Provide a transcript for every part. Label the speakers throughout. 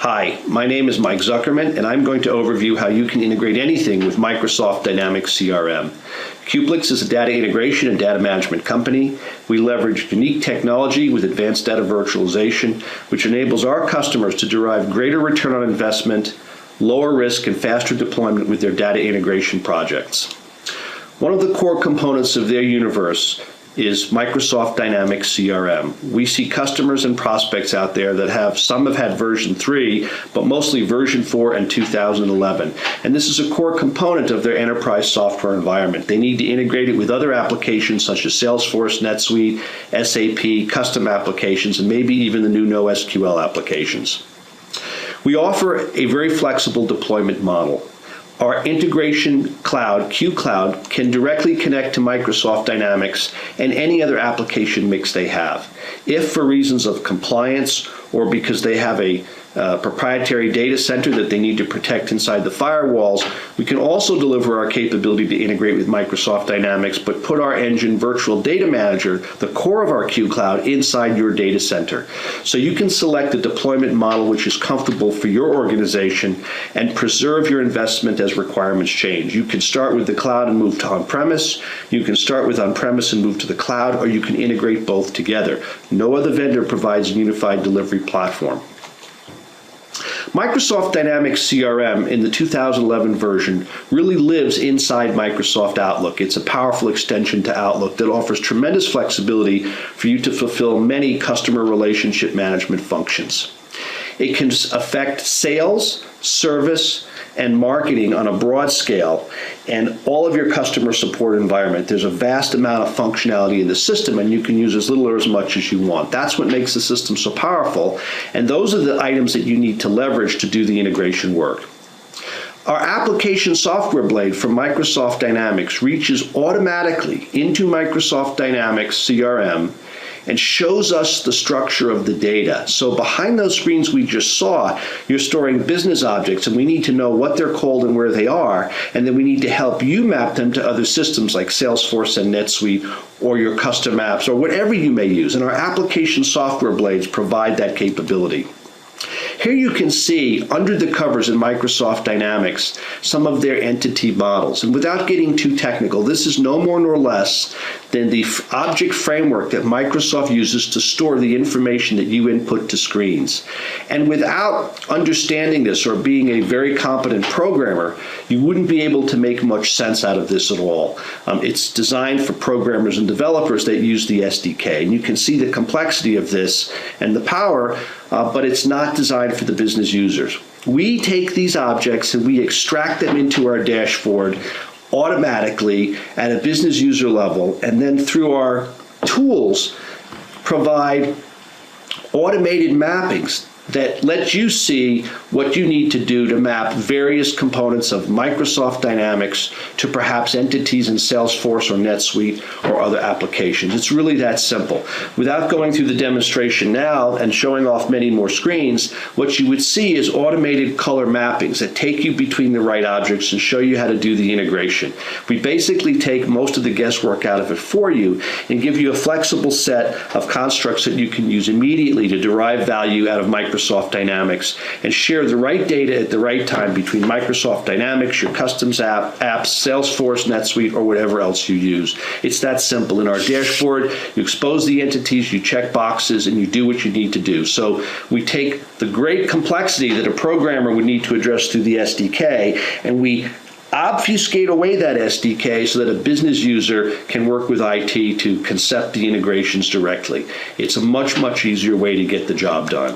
Speaker 1: Hi, my name is Mike Zuckerman, and I'm going to overview how you can integrate anything with Microsoft Dynamics CRM. Queplix is a data integration and data management company. We leverage unique technology with advanced data virtualization, which enables our customers to derive greater return on investment, lower risk, and faster deployment with their data integration projects. One of the core components of their universe is Microsoft Dynamics CRM. We see customers and prospects out there that some have had version 3, but mostly version 4 and 2011. And this is a core component of their enterprise software environment. They need to integrate it with other applications such as Salesforce, NetSuite, SAP, custom applications, and maybe even the new NoSQL applications. We offer a very flexible deployment model. Our integration cloud, QueCloud, can directly connect to Microsoft Dynamics and any other application mix they have. If for reasons of compliance or because they have a proprietary data center that they need to protect inside the firewalls, we can also deliver our capability to integrate with Microsoft Dynamics, but put our engine Virtual Data Manager, the core of our QueCloud, inside your data center. So you can select a deployment model which is comfortable for your organization and preserve your investment as requirements change. You can start with the cloud and move to on-premise. You can start with on-premise and move to the cloud, or you can integrate both together. No other vendor provides a unified delivery platform. Microsoft Dynamics CRM in the 2011 version really lives inside Microsoft Outlook. It's a powerful extension to Outlook that offers tremendous flexibility for you to fulfill many customer relationship management functions. It can affect sales, service, and marketing on a broad scale, and all of your customer support environment. There's a vast amount of functionality in the system, and you can use as little or as much as you want. That's what makes the system so powerful, and those are the items that you need to leverage to do the integration work. Our application software blade from Microsoft Dynamics reaches automatically into Microsoft Dynamics CRM and shows us the structure of the data. So behind those screens we just saw, you're storing business objects, and we need to know what they're called and where they are, and then we need to help you map them to other systems like Salesforce and NetSuite, or your custom apps, or whatever you may use. And our application software blades provide that capability. Here you can see under the covers in Microsoft Dynamics some of their entity models. And without getting too technical, this is no more nor less than the object framework that Microsoft uses to store the information that you input to screens. And without understanding this or being a very competent programmer, you wouldn't be able to make much sense out of this at all. It's designed for programmers and developers that use the SDK. And you can see the complexity of this and the power, but it's not designed for the business users. We take these objects and we extract them into our dashboard automatically at a business user level, and then through our tools provide automated mappings that let you see what you need to do to map various components of Microsoft Dynamics to perhaps entities in Salesforce or NetSuite or other applications. It's really that simple. Without going through the demonstration now and showing off many more screens, what you would see is automated color mappings that take you between the right objects and show you how to do the integration. We basically take most of the guesswork out of it for you and give you a flexible set of constructs that you can use immediately to derive value out of Microsoft Dynamics and share the right data at the right time between Microsoft Dynamics, your customs apps, Salesforce, NetSuite, or whatever else you use. It's that simple. In our dashboard, you expose the entities, you check boxes, and you do what you need to do. So we take the great complexity that a programmer would need to address through the SDK, and we obfuscate away that SDK so that a business user can work with IT to concept the integrations directly. It's a much, much easier way to get the job done.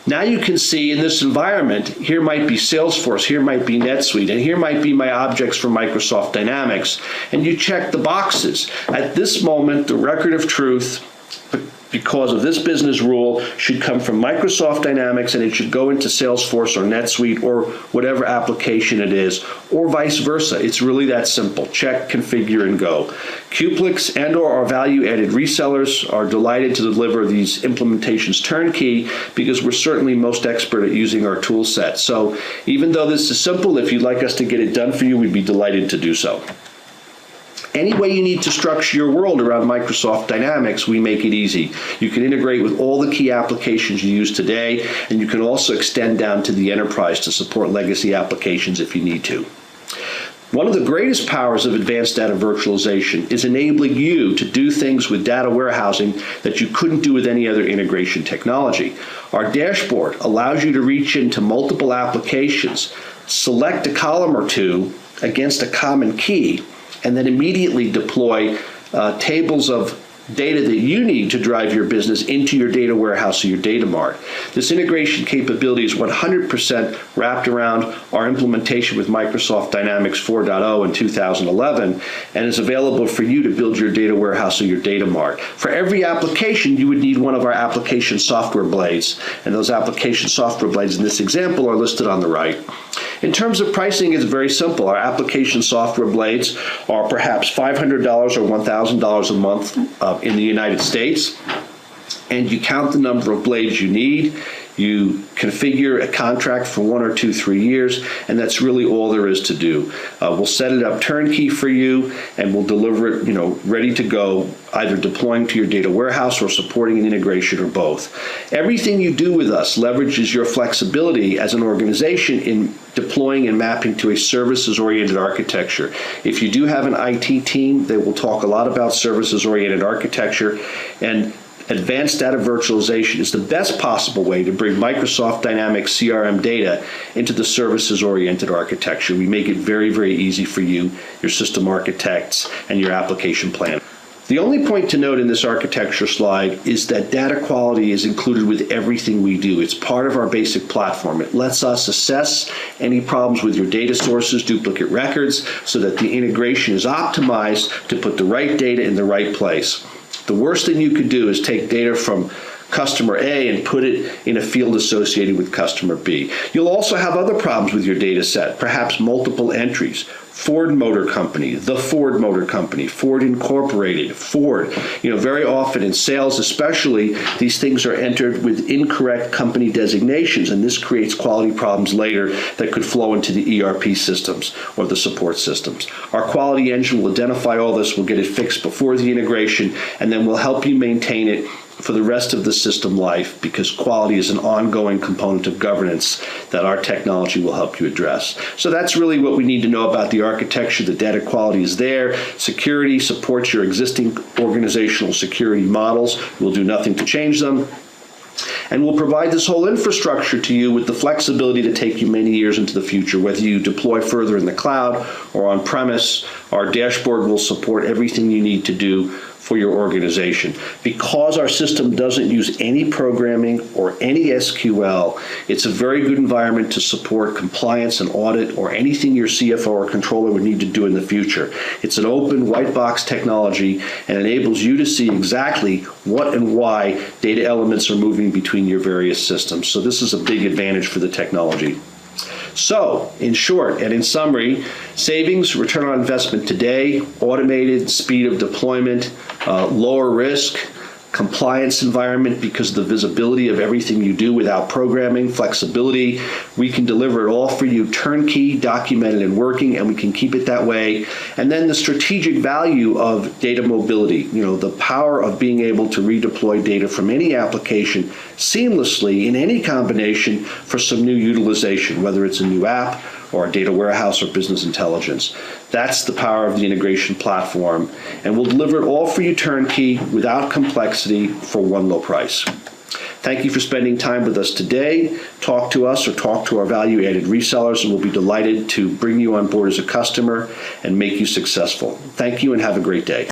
Speaker 1: Now you can see in this environment, here might be Salesforce, here might be NetSuite, and here might be my objects from Microsoft Dynamics, and you check the boxes. At this moment, the record of truth, because of this business rule, should come from Microsoft Dynamics, and it should go into Salesforce or NetSuite or whatever application it is, or vice versa. It's really that simple. Check, configure, and go. Queplix and/or our value-added resellers are delighted to deliver these implementations turnkey because we're certainly most expert at using our tool set. So even though this is simple, if you'd like us to get it done for you, we'd be delighted to do so. Any way you need to structure your world around Microsoft Dynamics, we make it easy. You can integrate with all the key applications you use today, and you can also extend down to the enterprise to support legacy applications if you need to. One of the greatest powers of advanced data virtualization is enabling you to do things with data warehousing that you couldn't do with any other integration technology. Our dashboard allows you to reach into multiple applications, select a column or two against a common key, and then immediately deploy tables of data that you need to drive your business into your data warehouse or your data mart. This integration capability is 100% wrapped around our implementation with Microsoft Dynamics 4.0 in 2011 and is available for you to build your data warehouse or your data mart. For every application, you would need one of our application software blades, and those application software blades in this example are listed on the right. In terms of pricing, it's very simple. Our application software blades are perhaps $500 or $1,000 a month in the United States, and you count the number of blades you need. You configure a contract for 1 or 2, 3 years, and that's really all there is to do. We'll set it up turnkey for you, and we'll deliver it, ready to go, either deploying to your data warehouse or supporting an integration or both. Everything you do with us leverages your flexibility as an organization in deploying and mapping to a services-oriented architecture. If you do have an IT team, they will talk a lot about services-oriented architecture, and advanced data virtualization is the best possible way to bring Microsoft Dynamics CRM data into the services-oriented architecture. We make it very, very easy for you, your system architects, and your application plan. The only point to note in this architecture slide is that data quality is included with everything we do. It's part of our basic platform. It lets us assess any problems with your data sources, duplicate records, so that the integration is optimized to put the right data in the right place. The worst thing you could do is take data from customer A and put it in a field associated with customer B. You'll also have other problems with your data set, perhaps multiple entries. Ford Motor Company, the Ford Motor Company, Ford Incorporated, Ford. Very often in sales especially, these things are entered with incorrect company designations, and this creates quality problems later that could flow into the ERP systems or the support systems. Our quality engine will identify all this, we'll get it fixed before the integration, and then we'll help you maintain it for the rest of the system life, because quality is an ongoing component of governance that our technology will help you address. So that's really what we need to know about the architecture. The data quality is there. Security supports your existing organizational security models. We'll do nothing to change them. And we'll provide this whole infrastructure to you with the flexibility to take you many years into the future. Whether you deploy further in the cloud or on premise, our dashboard will support everything you need to do for your organization. Because our system doesn't use any programming or any SQL, it's a very good environment to support compliance and audit or anything your CFO or controller would need to do in the future. It's an open white box technology and enables you to see exactly what and why data elements are moving between your various systems. So this is a big advantage for the technology. So, in short and in summary, savings, return on investment today, automated, speed of deployment, lower risk, compliance environment because of the visibility of everything you do without programming, flexibility. We can deliver it all for you turnkey, documented and working, and we can keep it that way. And then the strategic value of data mobility, the power of being able to redeploy data from any application seamlessly in any combination for some new utilization, whether it's a new app or a data warehouse or business intelligence. That's the power of the integration platform, and we'll deliver it all for you turnkey without complexity for one low price. Thank you for spending time with us today. Talk to us or talk to our value-added resellers, and we'll be delighted to bring you on board as a customer and make you successful. Thank you and have a great day.